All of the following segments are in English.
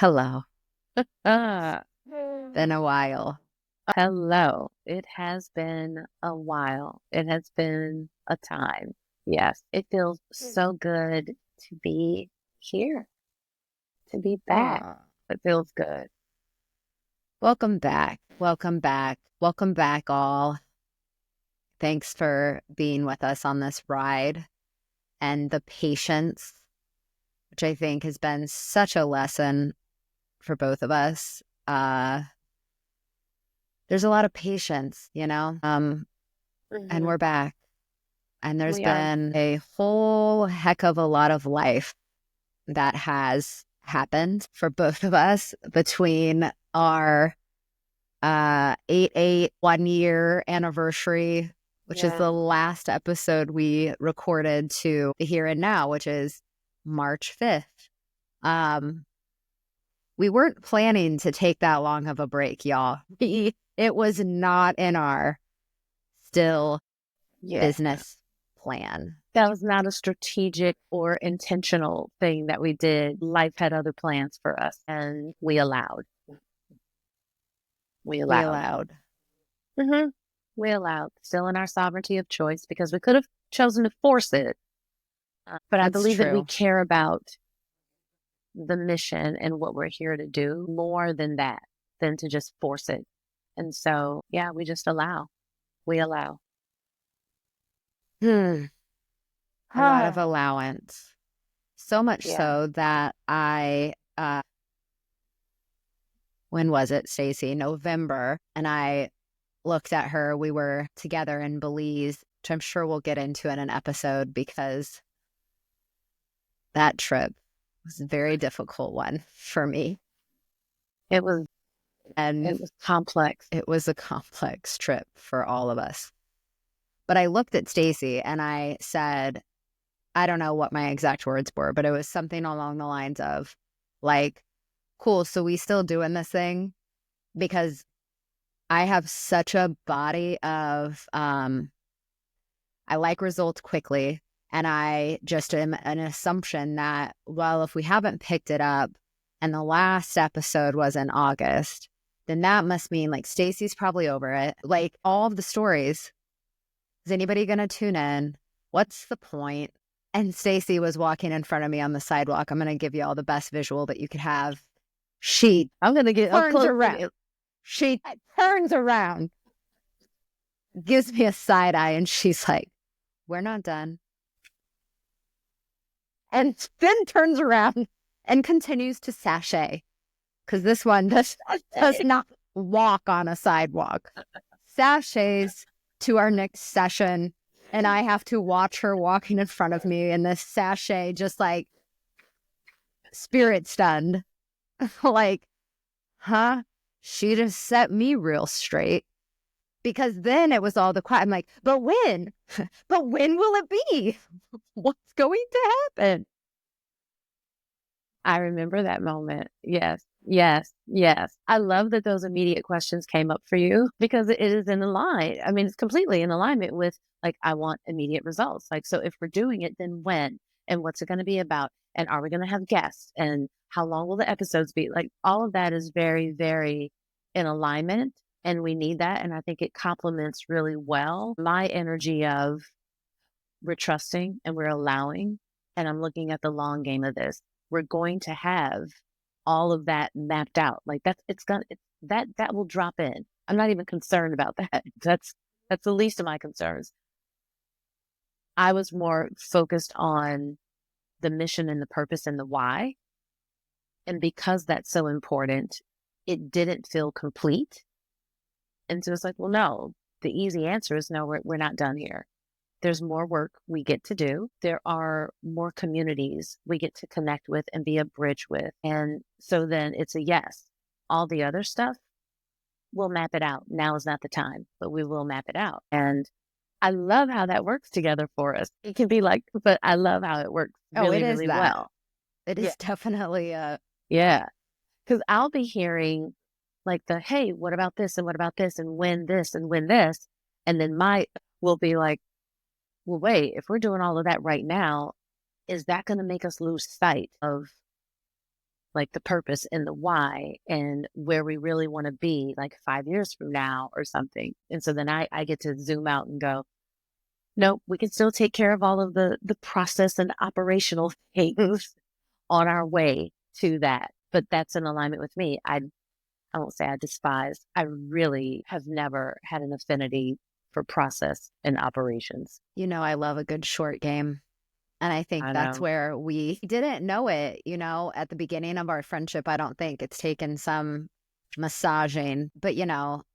Hello. Ah, Been a while. hello. It has been a while. It has been a time. Yes, it feels so good to be here, to be back. Aw. It feels good. Welcome back. Welcome back. Welcome back, all. Thanks for being with us on this ride and the patience, which I think has been such a lesson for both of us. There's a lot of patience, and Hmm. we're back. And there's We are. been a whole heck of a lot of life that has happened for both of us between our 8/8 1 year anniversary, which is Yeah. the last episode we recorded, to the here and now, which is March 5th. Um, we weren't planning to take that long of a break, y'all. It was not in our still Yeah. business plan. That was not a strategic or intentional thing that we did. Life had other plans for us, and we allowed. We We allowed. allowed. Hmm. We allowed. Still in our sovereignty of choice because we could have chosen to force it. But I That's believe that we true. care about the mission and what we're here to do more than that, than to just force it. And so, yeah, we just allow. We allow. Hmm. A lot of Ah, allowance. So much yeah. so that when was it, Stacey? November. And I looked at her. We were together in Belize, which I'm sure we'll get into in an episode because that trip was a very difficult one for me. It was And it was complex. it was a complex trip for all of us. But I looked at Stacey and I said, I don't know what my exact words were, but it was something along the lines of like, cool, so we still doing this thing? Because I have such a body of I like results quickly. And I just am an assumption that, well, if we haven't picked it up and the last episode was in August, then that must mean like Stacey's probably over it. Like all of the stories, is anybody going to tune in? What's the point? And Stacey was walking in front of me on the sidewalk. I'm going to give you all the best visual that you could have. She I'm gonna get up turns close to around. you. She turns around, gives me a side eye, and she's like, we're not done. And then turns around and continues to sashay because this one does not walk on a sidewalk. Sashays to our next session, and I have to watch her walking in front of me in this sachet, just like spirit stunned. Like, huh? She just set me real straight. Because then it was all the quiet. I'm like, but when? But when will it be? What's going to happen? I remember that moment. Yes, yes, yes. I love that those immediate questions came up for you because it is in line. I mean, it's completely in alignment with like, I want immediate results. Like, so if we're doing it, then when? And what's it going to be about? And are we going to have guests? And how long will the episodes be? Like, all of that is very, very in alignment. And we need that. And I think it complements really well my energy of we're trusting and we're allowing. And I'm looking at the long game of this. We're going to have all of that mapped out. Like that will drop in. I'm not even concerned about that. That's the least of my concerns. I was more focused on the mission and the purpose and the why. And because that's so important, it didn't feel complete. And so it's like, well, no, the easy answer is no, we're not done here. There's more work we get to do. There are more communities we get to connect with and be a bridge with. And so then it's a yes. All the other stuff, we'll map it out. Now is not the time, but we will map it out. And I love how that works together for us. It can be like, but I love how it works Oh, it really, is really that. well. It Yeah. is definitely Yeah. Because I'll be hearing like hey, what about this? And what about this? And when this and when this? And then my will be like, well, wait, if we're doing all of that right now, is that going to make us lose sight of like the purpose and the why and where we really want to be like 5 years from now or something. And so then I get to zoom out and go, no, we can still take care of all of the process and operational things on our way to that. But that's in alignment with me. I won't say I despise. I really have never had an affinity for process and operations. I love a good short game. And I think I that's know. where we didn't know it, at the beginning of our friendship. I don't think it's taken some massaging, but,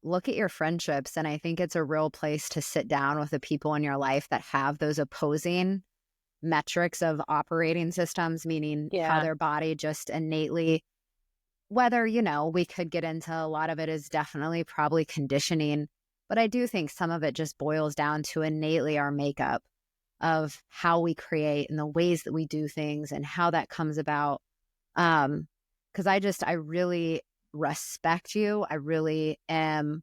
look at your friendships. And I think it's a real place to sit down with the people in your life that have those opposing metrics of operating systems, meaning how Yeah. their body just innately, whether, we could get into a lot of it is definitely probably conditioning. But I do think some of it just boils down to innately our makeup of how we create and the ways that we do things and how that comes about. Because I really respect you. I really am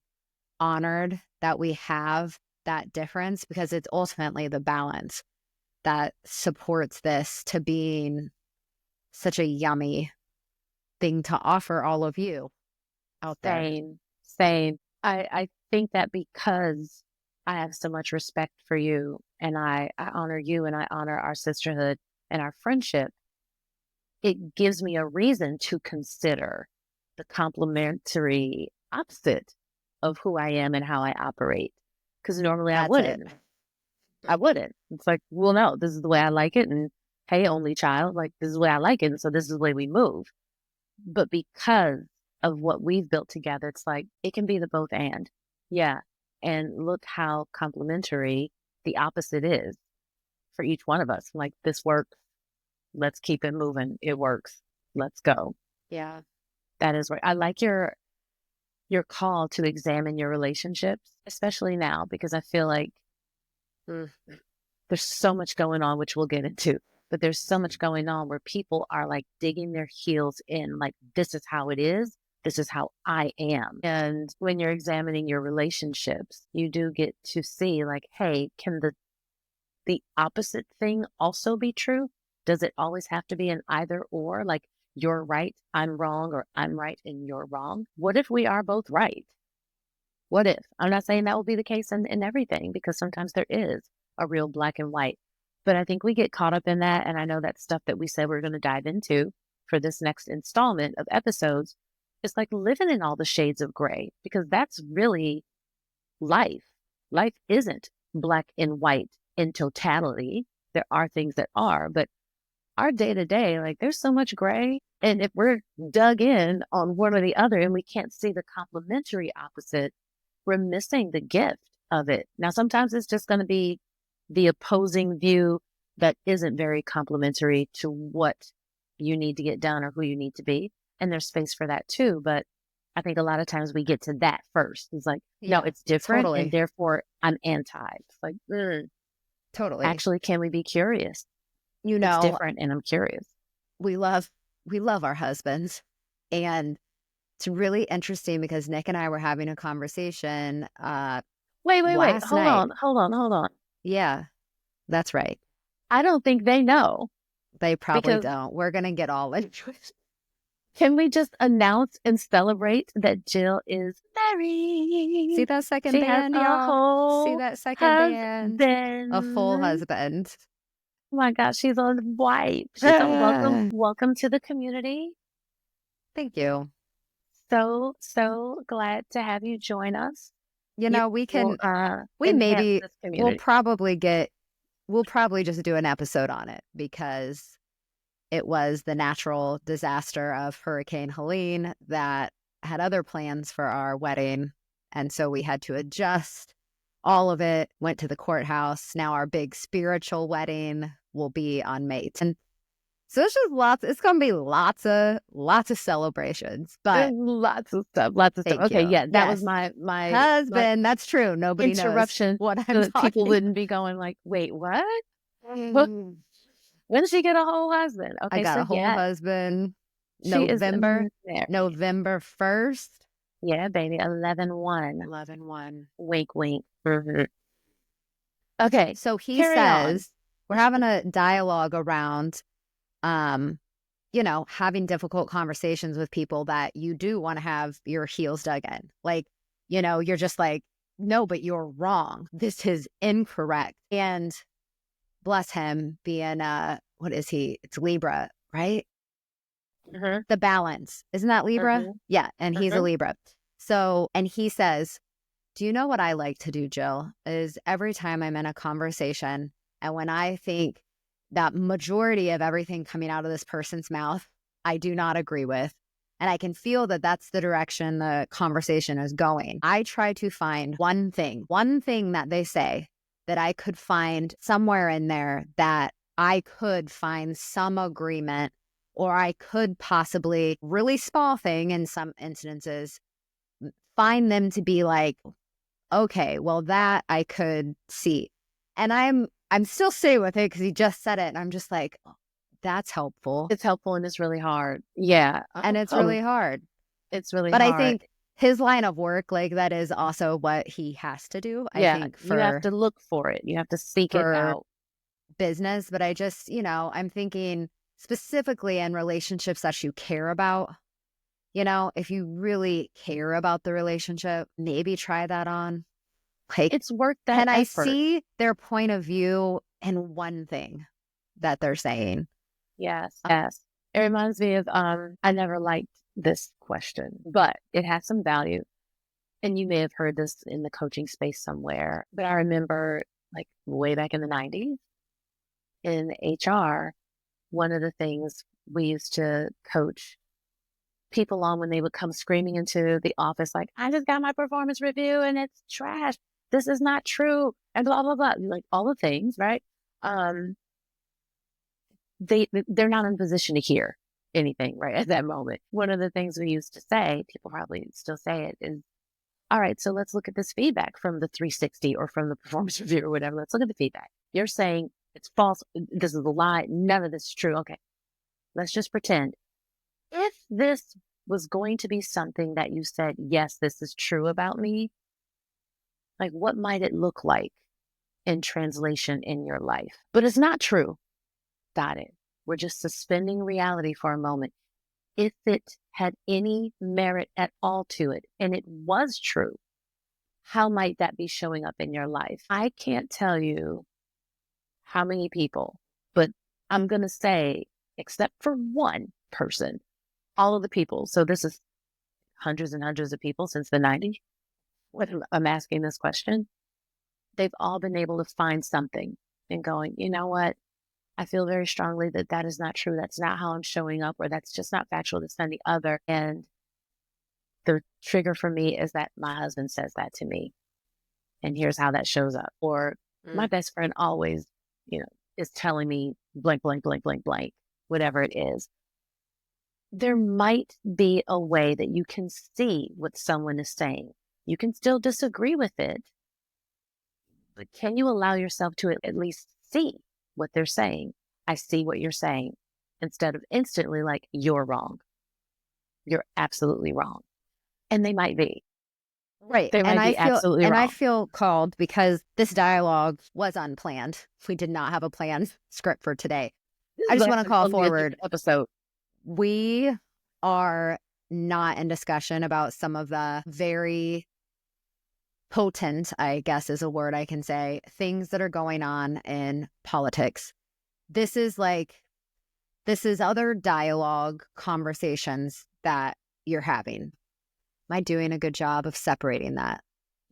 honored that we have that difference because it's ultimately the balance that supports this to being such a yummy thing to offer all of you out there. Same, same. I think that because I have so much respect for you and I honor you and I honor our sisterhood and our friendship, it gives me a reason to consider the complementary opposite of who I am and how I operate. Because normally I That's it. wouldn't. I wouldn't. It's like, well, no, this is the way I like it. And hey, only child, like this is the way I like it. And so this is the way we move. But because of what we've built together, it's like it can be the both and. Yeah. And look how complementary the opposite is for each one of us. Like this works. Let's keep it moving. It works. Let's go. Yeah. That is right. I like your call to examine your relationships, especially now, because I feel like Mm. there's so much going on, which we'll get into, but there's so much going on where people are like digging their heels in, like, this is how it is. This is how I am. And when you're examining your relationships, you do get to see like, hey, can the opposite thing also be true? Does it always have to be an either or? Like you're right, I'm wrong, or I'm right and you're wrong? What if we are both right? What if? I'm not saying that will be the case in everything because sometimes there is a real black and white. But I think we get caught up in that. And I know that stuff that we said we're going to dive into for this next installment of episodes is like living in all the shades of gray because that's really life. Life isn't black and white in totality. There are things that are, but our day to day, like there's so much gray. And if we're dug in on one or the other and we can't see the complementary opposite, we're missing the gift of it. Now, sometimes it's just going to be the opposing view that isn't very complimentary to what you need to get done or who you need to be. And there's space for that too. But I think a lot of times we get to that first. It's like, no, Yeah. it's different. And Totally. therefore I'm anti. It's like, Totally. actually, can we be curious? You It's know, different and I'm curious. we love our husbands. And it's really interesting because Nick and I were having a conversation Wait. last night. Hold on. Yeah, that's right. I don't think they know They probably because don't. We're going to get all into it. can we just announce and celebrate that Jill is See married? that second She has band, a y'all? See whole that second band? A full husband. husband. Oh my gosh, she's a wife. She's a welcome to the community. Thank you. So glad to have you join us. You We will can, enhance this we'll community. we'll probably just do an episode on it because it was the natural disaster of Hurricane Helene that had other plans for our wedding. And so we had to adjust all of it, went to the courthouse. Now our big spiritual wedding will be on May 10th. So it's just it's going to be lots of celebrations, There's but lots of stuff, lots of stuff. thank Okay, you. yeah, that was Yes. my Husband, that's true. Nobody knows interruption what so I'm that people talking. wouldn't be going like, wait, what? What? When did she get a whole husband? I Okay, got so a whole yeah, husband. she is married. November 1st. Yeah, baby, 11/1. 11/1. Wink, wink. Okay, So he carry on. says we're having a dialogue around having difficult conversations with people that you do want to have your heels dug in. Like, you're just like, no, but you're wrong. This is incorrect. And bless him being, what is he? It's Libra, right? Mm-hmm. The balance. Isn't that Libra? Mm-hmm. Yeah. And he's a Mm-hmm. Libra. So, and he says, do you know what I like to do, Jill? Is every time I'm in a conversation and when I think that majority of everything coming out of this person's mouth, I do not agree with, and I can feel that that's the direction the conversation is going, I try to find one thing that they say that I could find somewhere in there that I could find some agreement, or I could possibly, really small thing in some instances, find them to be like, okay, well, that I could see. And I'm still staying with it because he just said it. And I'm just like, oh, that's helpful. It's helpful and it's really hard. Yeah. And it's really hard. It's really But I hard. think his line of work, like, that is also what he has to do. I Yeah. think You have to look for it. You have to seek it for out. business. But I just, I'm thinking specifically in relationships that you care about. If you really care about the relationship, maybe try that on. Like, It's worth that can I effort. see their point of view in one thing that they're saying? Yes. Yes. It reminds me of, I never liked this question, but it has some value. And you may have heard this in the coaching space somewhere, but I remember like way back in the 90s in HR, one of the things we used to coach people on when they would come screaming into the office, like, I just got my performance review and it's trash. This is not true. And blah, blah, blah. Like all the things, right? They're not in a position to hear anything right at that moment. One of the things we used to say, people probably still say it, is, all right, so let's look at this feedback from the 360 or from the performance review or whatever. Let's look at the feedback. You're saying it's false. This is a lie. None of this is true. Okay. Let's just pretend. If this was going to be something that you said, yes, this is true about me, like what might it look like in translation in your life? But it's not true. Got it. We're just suspending reality for a moment. If it had any merit at all to it, and it was true, how might that be showing up in your life? I can't tell you how many people, but I'm going to say, except for one person, all of the people. So this is hundreds and hundreds of people since the 90s. When I'm asking this question, they've all been able to find something and going, you know what? I feel very strongly that that is not true. That's not how I'm showing up, or that's just not factual. That's not the other. And the trigger for me is that my husband says that to me. And here's how that shows up. Or my best friend always, is telling me blank, blank, blank, blank, blank, whatever it is. There might be a way that you can see what someone is saying. You can still disagree with it, but can you allow yourself to at least see what they're saying? I see what you're saying, instead of instantly like, you're wrong. You're absolutely wrong. And they might be. Right. They might be absolutely wrong. I feel called because this dialogue was unplanned. We did not have a planned script for today. I just want to call forward. Episode. We are not in discussion about some of the very potent, I guess is a word I can say, things that are going on in politics. This is other dialogue conversations that you're having. Am I doing a good job of separating that?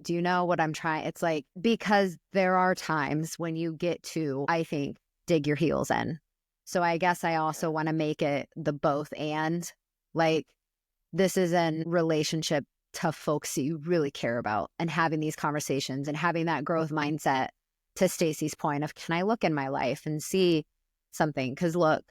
Do you know what I'm trying? It's like, because there are times when you get to, I think, dig your heels in. So I guess I also want to make it the both and, like, this is in relationship to folks that you really care about, and having these conversations and having that growth mindset, to Stacey's point of, can I look in my life and see something? Because look,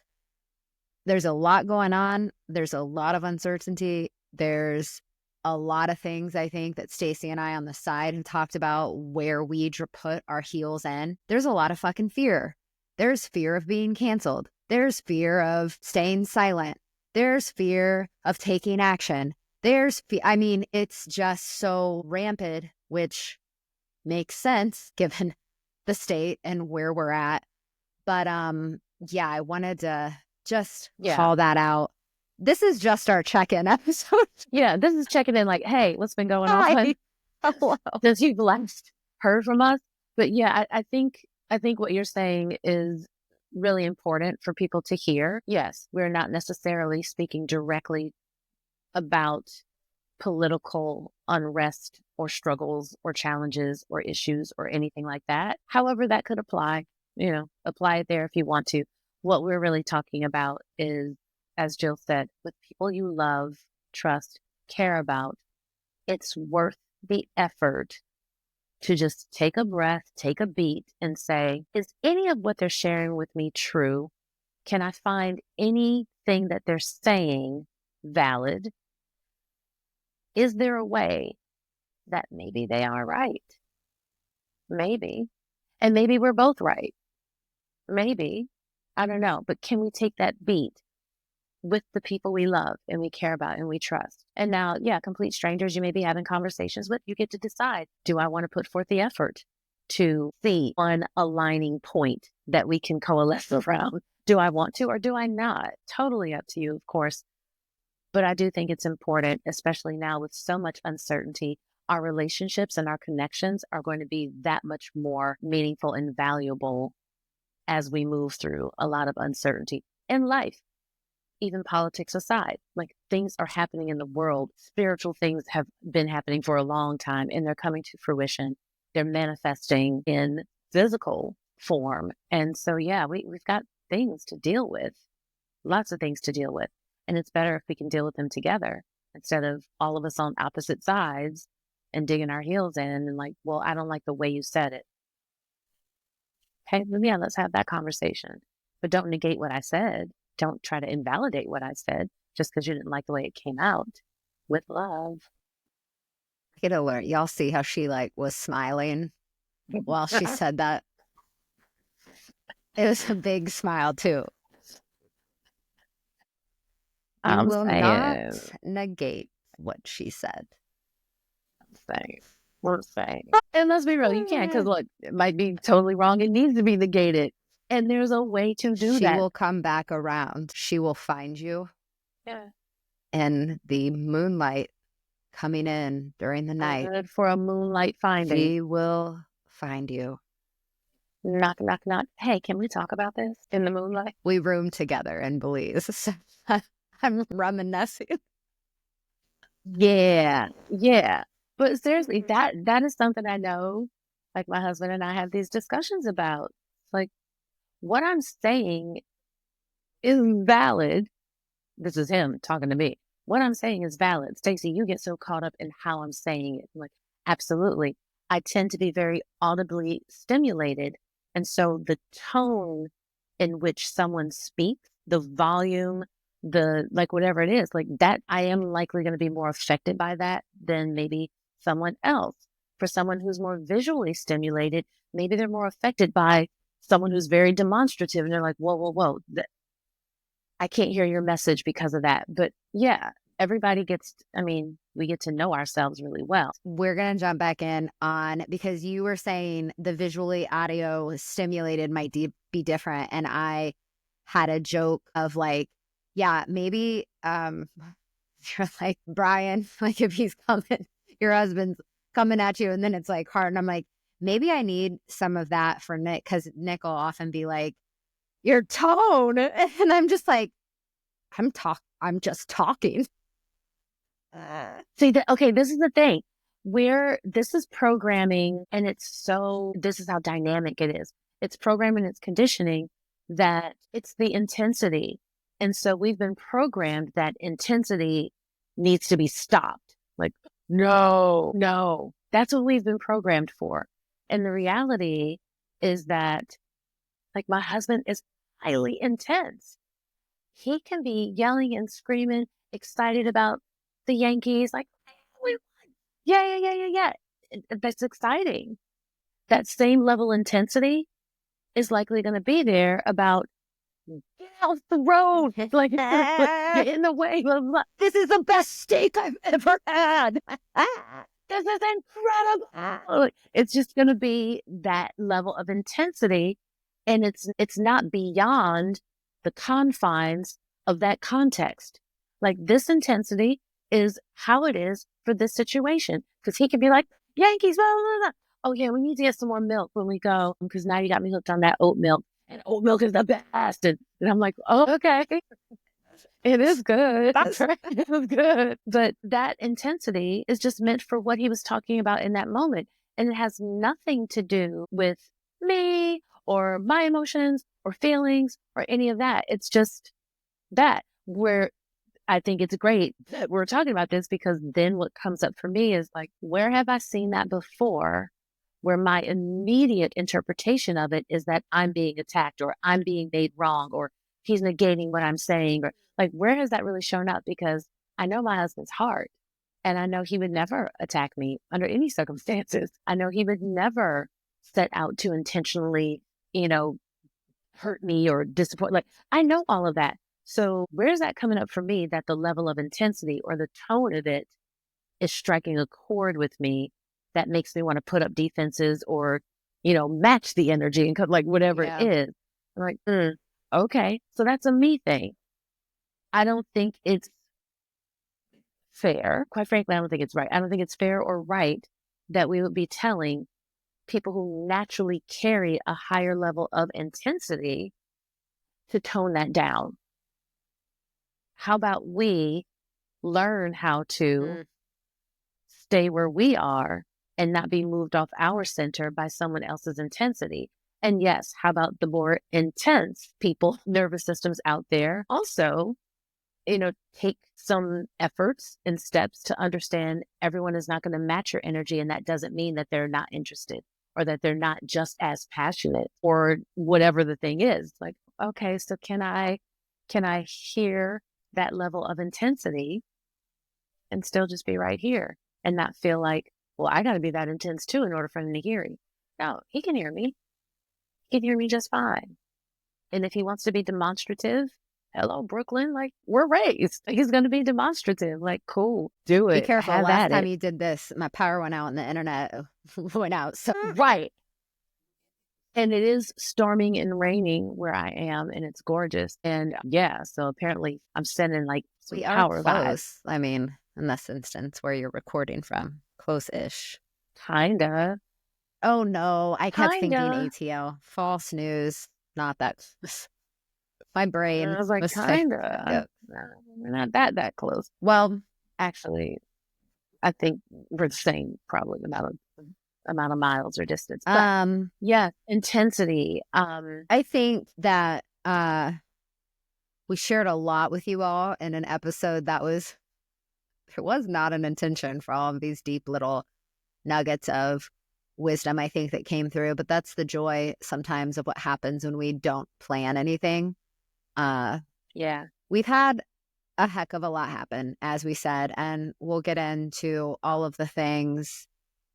there's a lot going on. There's a lot of uncertainty. There's a lot of things, I think, that Stacey and I on the side have talked about where we put our heels in. There's a lot of fucking fear. There's fear of being canceled. There's fear of staying silent. There's fear of taking action. I mean, it's just so rampant, which makes sense given the state and where we're at. But yeah, I wanted to just Yeah. call that out. This is just our check-in episode. Yeah, this is checking in like, hey, what's been going on? Hi. Hello. Since you've last heard from us. But yeah, I think what you're saying is really important for people to hear. Yes, we're not necessarily speaking directly about political unrest or struggles or challenges or issues or anything like that. However, that could apply, apply it there if you want to. What we're really talking about is, as Jill said, with people you love, trust, care about, it's worth the effort to just take a breath, take a beat, and say, is any of what they're sharing with me true? Can I find anything that they're saying valid? Is there a way that maybe they are right? Maybe. And maybe we're both right. Maybe. I don't know. But can we take that beat with the people we love and we care about and we trust? And now, yeah, complete strangers you may be having conversations with, you get to decide, do I want to put forth the effort to see one aligning point that we can coalesce around? Do I want to or do I not? Totally up to you, of course. But I do think it's important, especially now with so much uncertainty, our relationships and our connections are going to be that much more meaningful and valuable as we move through a lot of uncertainty in life, even politics aside. Like, things are happening in the world. Spiritual things have been happening for a long time and they're coming to fruition. They're manifesting in physical form. And so, yeah, we've got things to deal with, lots of things to deal with. And it's better if we can deal with them together instead of all of us on opposite sides and digging our heels in and like, well, I don't like the way you said it. Okay, well, yeah, let's have that conversation. But don't negate what I said. Don't try to invalidate what I said just because you didn't like the way it came out. With love. Get alert. Y'all see how she was smiling while she said that? It was a big smile too. You will not negate what she said. We're saying. And let's be real, you can't, because look, it might be totally wrong. It needs to be negated. And there's a way to do that. She will come back around. She will find you. Yeah. And the moonlight coming in during the night. Good for a moonlight finding. She will find you. Knock, knock, knock. Hey, can we talk about this in the moonlight? We room together in Belize. I'm reminiscing. Yeah. But seriously, that is something I know, like my husband and I have these discussions about. Like, what I'm saying is valid. This is him talking to me. What I'm saying is valid. Stacey, you get so caught up in how I'm saying it. I'm like, absolutely. I tend to be very audibly stimulated. And so the tone in which someone speaks, the volume, whatever it is, like that, I am likely going to be more affected by that than maybe someone else. For someone who's more visually stimulated, maybe they're more affected by someone who's very demonstrative and they're like, whoa, I can't hear your message because of that. But yeah, everybody we get to know ourselves really well. We're going to jump back in on, because you were saying the visually audio stimulated might be different. And I had a joke of yeah, maybe you're like, Brian, if he's coming, your husband's coming at you and then it's hard. And I'm like, maybe I need some of that for Nick, because Nick will often be like, your tone. And I'm just like, I'm just talking. Okay, this is the thing where this is programming, and this is how dynamic it is. It's programming, it's conditioning, that it's the intensity. And so we've been programmed that intensity needs to be stopped. Like, no, that's what we've been programmed for. And the reality is that, my husband is highly intense. He can be yelling and screaming, excited about the Yankees, like, we won. Yeah. That's exciting. That same level of intensity is likely going to be there about, get off the road, get in the way. Blah, blah. This is the best steak I've ever had. This is incredible. It's just going to be that level of intensity, and it's not beyond the confines of that context. Like, this intensity is how it is for this situation. Because he could be like, Yankees, blah, blah, blah. Oh, yeah, we need to get some more milk when we go, because now you got me hooked on that oat milk. And oat milk is the best. And I'm like, oh, okay. It is good. That's right. It is good. But that intensity is just meant for what he was talking about in that moment. And it has nothing to do with me or my emotions or feelings or any of that. It's just that, where I think it's great that we're talking about this, because then what comes up for me is like, where have I seen that before? Where my immediate interpretation of it is that I'm being attacked, or I'm being made wrong, or he's negating what I'm saying, or like, where has that really shown up? Because I know my husband's heart, and I know he would never attack me under any circumstances. I know he would never set out to intentionally, you know, hurt me or disappoint. Like, I know all of that. So where's that coming up for me, that the level of intensity or the tone of it is striking a chord with me that makes me want to put up defenses, or, match the energy and like whatever it Yeah. is. I'm like, okay, so that's a me thing. I don't think it's fair. Quite frankly, I don't think it's right. I don't think it's fair or right that we would be telling people who naturally carry a higher level of intensity to tone that down. How about we learn how to Mm. stay where we are and not be moved off our center by someone else's intensity? And yes, how about the more intense people, nervous systems out there also, take some efforts and steps to understand everyone is not going to match your energy. And that doesn't mean that they're not interested, or that they're not just as passionate, or whatever the thing is. Like, okay, so can I hear that level of intensity and still just be right here, and not feel like, well, I got to be that intense too in order for him to hear me. No, he can hear me. He can hear me just fine. And if he wants to be demonstrative, hello, Brooklyn, like, we're raised. He's going to be demonstrative. Like, cool, do Be it. careful. Have Last at time it. you did this, my power went out and the internet went out. So Right. And it is storming and raining where I am, and it's gorgeous. And yeah, so apparently I'm sending like some we are power vibes. close. I mean, in this instance, where you're recording from, close-ish. Kinda. Oh no, I kept thinking Kinda. ATL. False news. Not that. My I brain was like, was like, kinda. yeah. We're not that close. Well, Actually, I think we're the same, probably amount of miles or distance. But yeah, intensity. I think that we shared a lot with you all in an episode that was, it was not an intention for all of these deep little nuggets of wisdom, I think, that came through. But that's the joy sometimes of what happens when we don't plan anything. Yeah. We've had a heck of a lot happen, as we said, and we'll get into all of the things.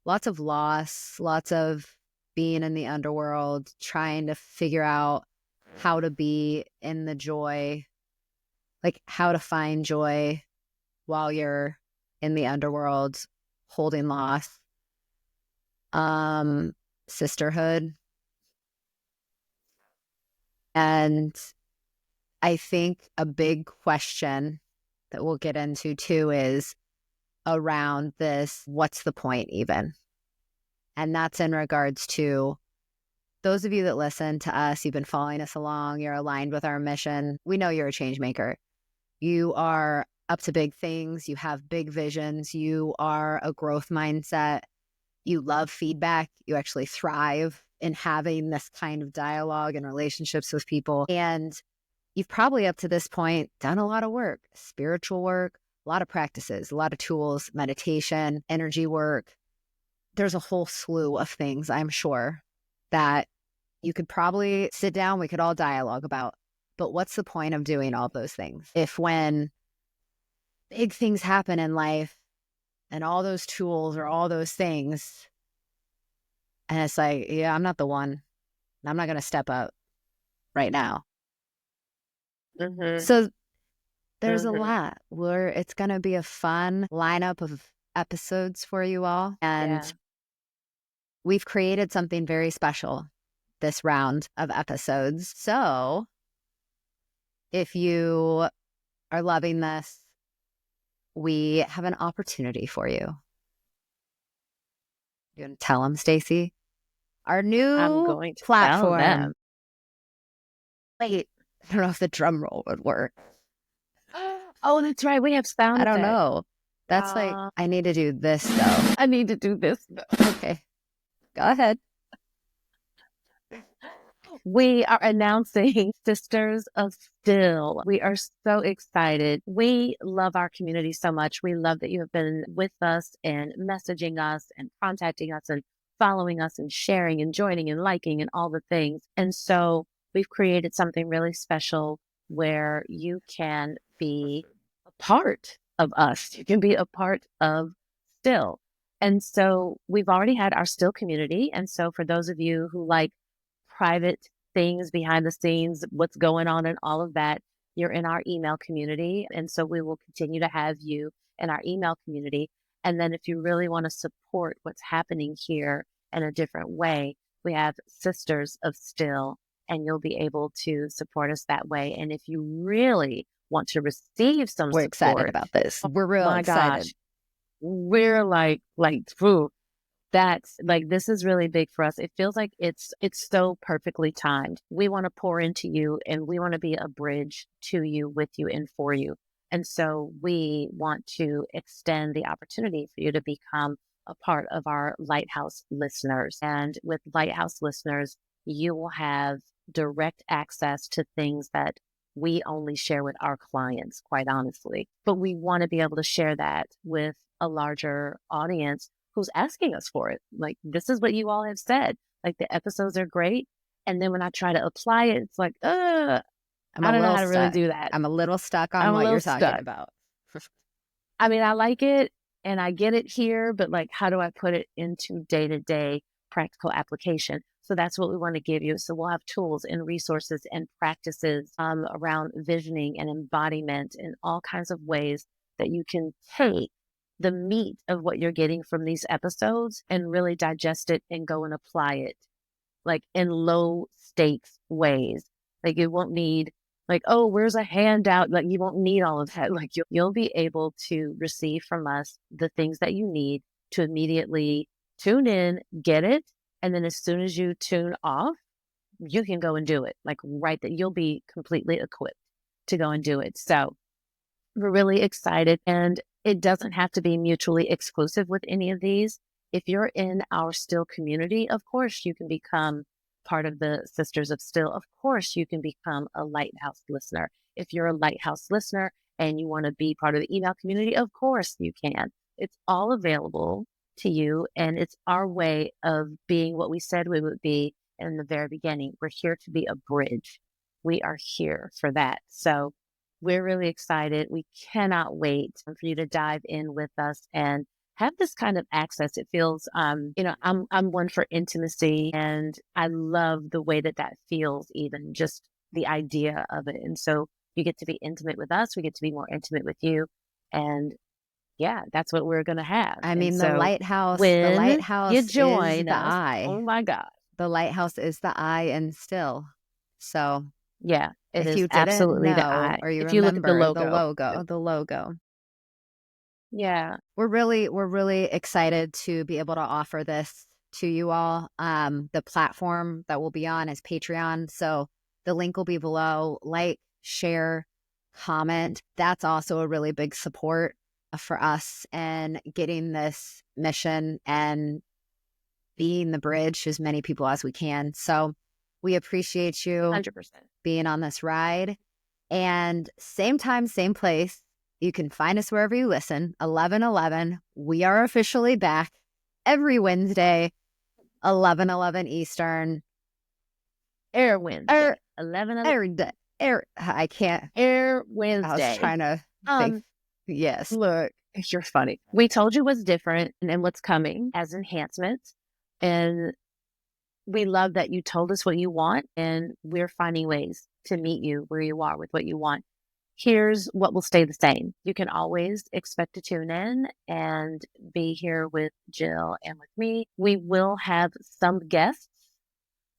Lots of loss, lots of being in the underworld, trying to figure out how to be in the joy, like how to find joy while you're in the underworld, holding loss. Sisterhood. And I think a big question that we'll get into too is around this, what's the point even? And that's in regards to those of you that listen to us, you've been following us along, you're aligned with our mission. We know you're a change maker. You are up to big things. You have big visions. You are a growth mindset. You love feedback. You actually thrive in having this kind of dialogue and relationships with people. And you've probably up to this point done a lot of work, spiritual work, a lot of practices, a lot of tools, meditation, energy work. There's a whole slew of things, I'm sure, that you could probably sit down, we could all dialogue about. But what's the point of doing all those things if when big things happen in life and all those tools or all those things, and it's like, yeah, I'm not the one. I'm not going to step up right now. Mm-hmm. So there's a Mm-hmm. lot where it's going to be a fun lineup of episodes for you all. And Yeah. we've created something very special this round of episodes. So if you are loving this, we have an opportunity for you. You want to tell them, Stacy? Our I'm new going to tell them. platform. Wait, I don't know if the drum roll would work. Oh, that's right. We have sound I don't effects. know. That's like, I need to do this though. I need to do this. Okay, go ahead. We are announcing Sisters of Still. We are so excited. We love our community so much. We love that you have been with us and messaging us and contacting us and following us and sharing and joining and liking and all the things. And so we've created something really special where you can be a part of us. You can be a part of Still. And so we've already had our Still community. And so for those of you who like private things behind the scenes, what's going on and all of that, you're in our email community. And so we will continue to have you in our email community. And then if you really want to support what's happening here in a different way, we have Sisters of Still, and you'll be able to support us that way. And if you really want to receive some We're excited support, about this. oh We're real my excited. gosh, we're ooh, that's like, this is really big for us. It feels like it's so perfectly timed. We want to pour into you and we want to be a bridge to you, with you, and for you. And so we want to extend the opportunity for you to become a part of our Lighthouse listeners. And with Lighthouse listeners, you will have direct access to things that we only share with our clients, quite honestly. But we want to be able to share that with a larger audience who's asking us for it. Like, this is what you all have said. Like, the episodes are great. And then when I try to apply it, it's like, I don't know how to really do that. I'm a little stuck on I'm a what little you're talking stuck. about. I mean, I like it and I get it here, but like, how do I put it into day-to-day practical application? So that's what we want to give you. So we'll have tools and resources and practices around visioning and embodiment and all kinds of ways that you can take the meat of what you're getting from these episodes and really digest it and go and apply it, like in low stakes ways. Like, you won't need like, oh, where's a handout? Like, you won't need all of that. Like, you'll be able to receive from us the things that you need to immediately tune in, get it. And then as soon as you tune off, you can go and do it. Like, right, that you'll be completely equipped to go and do it. So we're really excited, and it doesn't have to be mutually exclusive with any of these. If you're in our Still community, of course, you can become part of the Sisters of Still. Of course, you can become a Lighthouse listener. If you're a Lighthouse listener and you want to be part of the email community, of course you can. It's all available to you, and it's our way of being what we said we would be in the very beginning. We're here to be a bridge. We are here for that. So we're really excited. We cannot wait for you to dive in with us and have this kind of access. It feels, I'm one for intimacy, and I love the way that that feels, even just the idea of it. And so you get to be intimate with us. We get to be more intimate with you. And yeah, that's what we're going to have. I And mean, so the lighthouse you is join the us, eye. oh my God. The lighthouse is the eye and Still. So Yeah, it if is you didn't absolutely the know, eye. or you If you look at the remember logo. the logo. Yeah. We're really excited to be able to offer this to you all. The platform that we'll be on is Patreon. So the link will be below. Like, share, comment. That's also a really big support for us and getting this mission and being the bridge to as many people as we can. So we appreciate you 100%. being on this ride. And same time, same place. You can find us wherever you listen. 11:11. We are officially back every Wednesday, 11:11 Eastern. Air Wednesday. 11 I can't. Air I Wednesday. was trying to think. Yes. Look, you're funny. We told you what's different and what's coming as enhancements. And we love that you told us what you want, and we're finding ways to meet you where you are with what you want. Here's what will stay the same. You can always expect to tune in and be here with Jill and with me. We will have some guests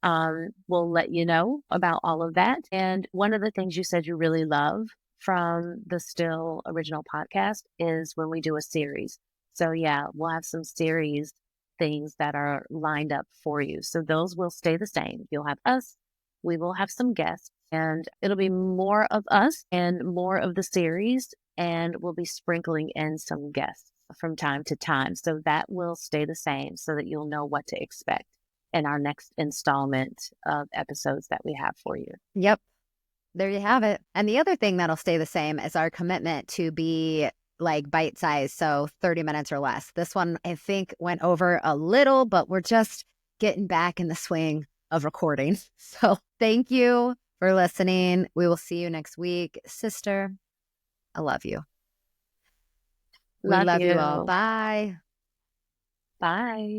We'll let you know about all of that. And one of the things you said you really love from the Still Original podcast is when we do a series. So, yeah, we'll have some series things that are lined up for you. So, those will stay the same. You'll have us, we will have some guests, and it'll be more of us and more of the series. And we'll be sprinkling in some guests from time to time. So, that will stay the same so that you'll know what to expect in our next installment of episodes that we have for you. Yep. There you have it. And the other thing that'll stay the same is our commitment to be like bite size. So 30 minutes or less. This one, I think, went over a little, but we're just getting back in the swing of recording. So thank you for listening. We will see you next week. Sister, I love you. We Love love you all. you. Bye. Bye.